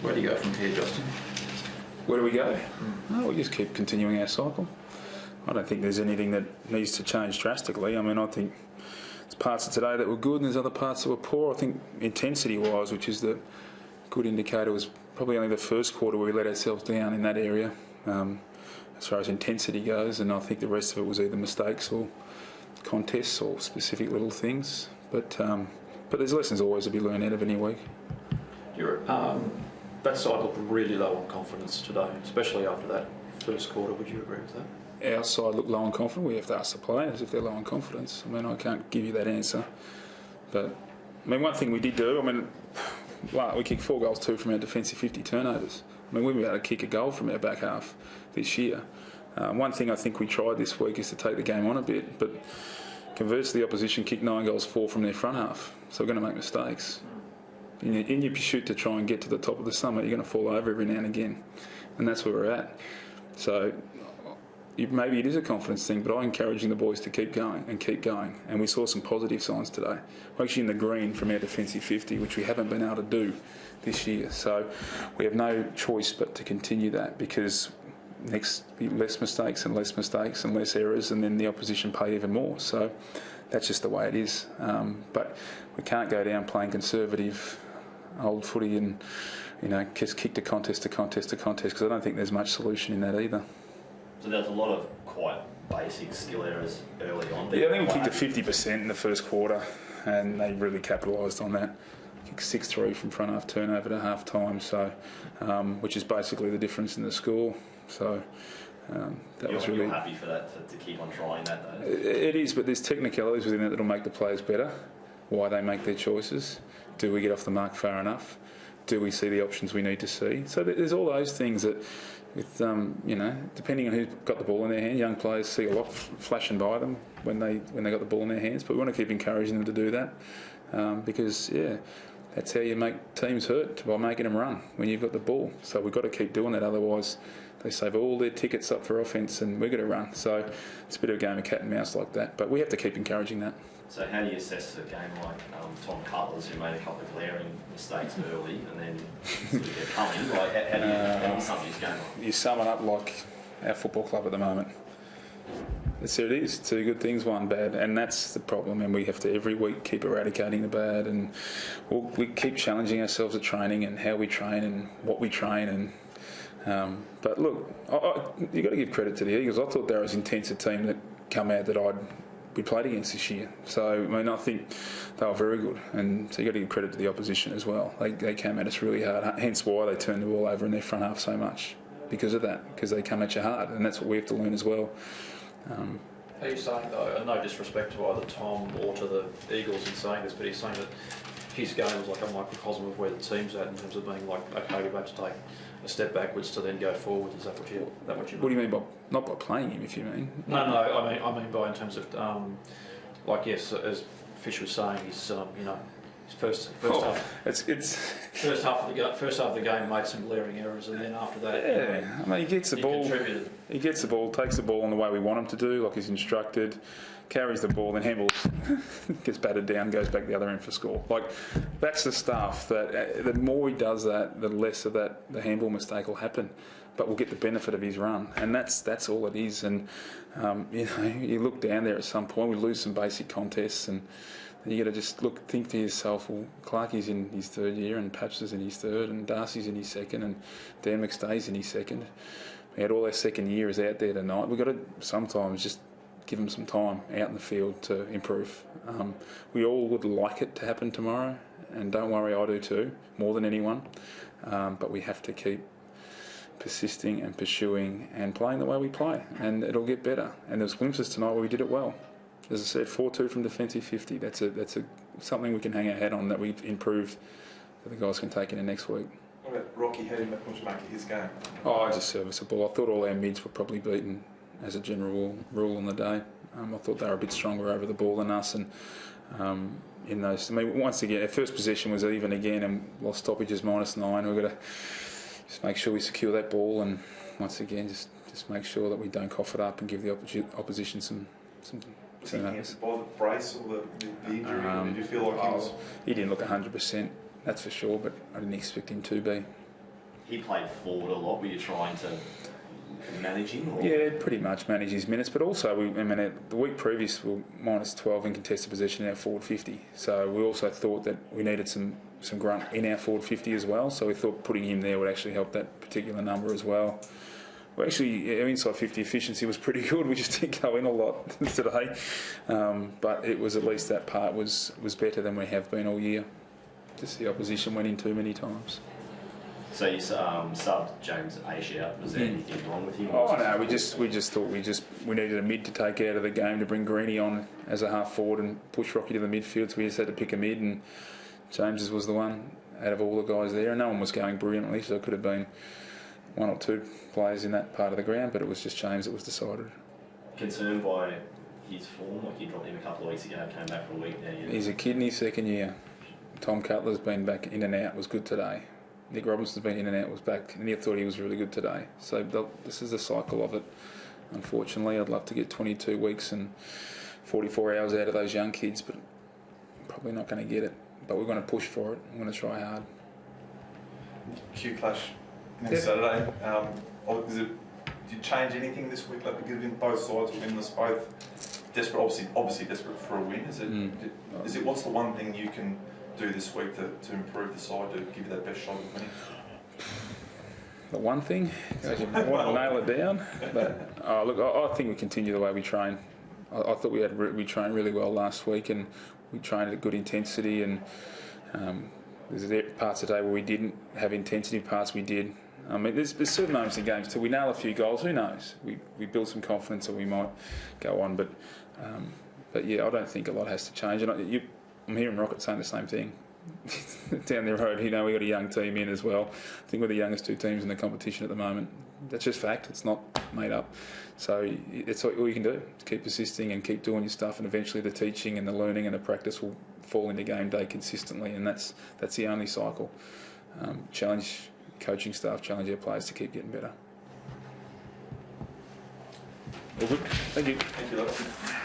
Where do you go from here, Justin? Where do we go? Oh, we just keep continuing our cycle. I don't think there's anything that needs to change drastically. I mean, I think there's parts of today that were good and there's other parts that were poor. I think intensity-wise, which is the good indicator, was probably only the first quarter where we let ourselves down in that area as far as intensity goes, and I think the rest of it was either mistakes or contests or specific little things. But there's lessons always to be learned out of any week. That side looked really low on confidence today, especially after that first quarter. Would you agree with that? Our side look low on confidence. We have to ask the players if they're low on confidence. I mean, I can't give you that answer. But, I mean, one thing we did do, I mean, we kicked 4 goals, 2 from our defensive 50 turnovers. I mean, we were able to kick a goal from our back half this year. One thing I think we tried this week is to take the game on a bit, but conversely, the opposition kicked 9 goals, 4 from their front half. So we're going to make mistakes. In your pursuit to try and get to the top of the summit, you're going to fall over every now and again. And that's where we're at. So maybe it is a confidence thing, but I'm encouraging the boys to keep going and keep going. And we saw some positive signs today. We're actually in the green from our defensive 50, which we haven't been able to do this year. So we have no choice but to continue that, because next less mistakes and less mistakes and less errors, and then the opposition pay even more. So that's just the way it is. But we can't go down playing conservative old footy and, just kick to contest, because I don't think there's much solution in that either. So there's a lot of quite basic skill errors early on. Yeah, I think we kicked to 50% in the first quarter, and they really capitalised on that. Kicked 6-3 from front half turnover to half time, so which is basically the difference in the score. So You're happy for that to keep on trying that, though? It is, but there's technicalities within it that'll make the players better. Why they make their choices. Do we get off the mark far enough? Do we see the options we need to see? So there's all those things that, with depending on who's got the ball in their hand, young players see a lot flashing by them when they got the ball in their hands. But we want to keep encouraging them to do that because that's how you make teams hurt, by making them run when you've got the ball. So we've got to keep doing that, otherwise they save all their tickets up for offence and we're going to run. So it's a bit of a game of cat and mouse like that, but we have to keep encouraging that. So how do you assess a game like Tom Cutler's, who made a couple of glaring mistakes early and then sort of get coming? Like, how do you sum his game up? You sum it up like our football club at the moment. That's it is. 2 good things, 1 bad, and that's the problem. And we have to every week keep eradicating the bad, and we keep challenging ourselves at training and how we train and what we train. And but look, you got to give credit to the Eagles. I thought they were as intense a team that come out that we played against this year. So, I mean, I think they were very good. And so you got to give credit to the opposition as well. They came at us really hard, hence why they turned the ball over in their front half so much, because of that, because they come at you hard, and that's what we have to learn as well. Are you saying, though, and no disrespect to either Tom or to the Eagles in saying this, but he's saying that his game was like a microcosm of where the team's at in terms of being like, okay, we've had to take a step backwards to then go forward. Is that what you mean? What do you mean by, not by playing him, if you mean? No, I mean by in terms of, yes, as Fish was saying, he's, his first half of the game made some glaring errors, and then after that, I mean, he gets the ball. Contributed. He gets the ball, takes the ball in the way we want him to do, like he's instructed. Carries the ball, then handballs, gets battered down, goes back the other end for score. Like, that's the stuff that the more he does that, the less of that the handball mistake will happen. But we'll get the benefit of his run, and that's all it is. And you look down there at some point, we lose some basic contests, and you got to just think to yourself, well, Clarkie's in his 3rd year, and Paps is in his 3rd, and Darcy's in his 2nd, and Dan McStay's in his 2nd. We had all our 2nd years out there tonight. We've got to sometimes just give them some time out in the field to improve. We all would like it to happen tomorrow, and don't worry, I do too, more than anyone. But we have to keep persisting and pursuing and playing the way we play, and it'll get better. And there's glimpses tonight where we did it well. As I said, 4-2 from defensive 50. That's something we can hang our hat on, that we've improved, that the guys can take into next week. What about Rocky? How do you make of his game? Just serviceable. I thought all our mids were probably beaten as a general rule on the day. I thought they were a bit stronger over the ball than us, and in those. I mean, once again, our first possession was even again, and lost stoppages -9. We've got to just make sure we secure that ball, and once again, just make sure that we don't cough it up and give the opposition some. Was he hampered by the brace or the injury? Did you feel like he was? He didn't look 100%, that's for sure, but I didn't expect him to be. he played forward a lot. Were you trying to manage him? Or? Yeah, pretty much manage his minutes, but also the week previous we were minus 12 in contested possession in our forward 50. So we also thought that we needed some grunt in our forward 50 as well. So we thought putting him there would actually help that particular number as well. Well, actually, our inside 50 efficiency was pretty good. We just didn't go in a lot today, but it was at least that part was better than we have been all year. Just the opposition went in too many times. So you subbed James Aish out. Was there anything wrong with him? Oh no, we just thought we needed a mid to take out of the game to bring Greenie on as a half forward and push Rocky to the midfield. So we just had to pick a mid, and James's was the one out of all the guys there, and no one was going brilliantly, so it could have been one or two players in that part of the ground, but it was just James that was decided. Concerned by his form, like you dropped him a couple of weeks ago, came back for a week now. He's a kid in his second year. Tom Cutler's been back in and out, was good today. Nick Robinson's been in and out, was back, and he thought he was really good today. So this is the cycle of it. Unfortunately, I'd love to get 22 weeks and 44 hours out of those young kids, but probably not going to get it. But we're going to push for it. I'm going to try hard. Q clash next Saturday. Did you change anything this week? Like, given both sides are winless, both desperate, obviously desperate for a win. Is it? What's the one thing you can do this week to improve the side to give you that best shot of winning? The one thing, I want to nail it down. But look, I think we continue the way we train. I thought we trained really well last week, and we trained at good intensity. And there's parts of the day where we didn't have intensity, parts we did. I mean, there's certain moments in games till we nail a few goals. Who knows? We build some confidence, or we might go on. But yeah, I don't think a lot has to change. And I'm hearing Rocket saying the same thing down the road. We got a young team in as well. I think we're the youngest two teams in the competition at the moment. That's just fact. It's not made up. So it's all you can do. Keep persisting and keep doing your stuff, and eventually the teaching and the learning and the practice will fall into game day consistently, and that's the only cycle. Challenge coaching staff, challenge our players to keep getting better. All good. Thank you. Thank you, Leppa.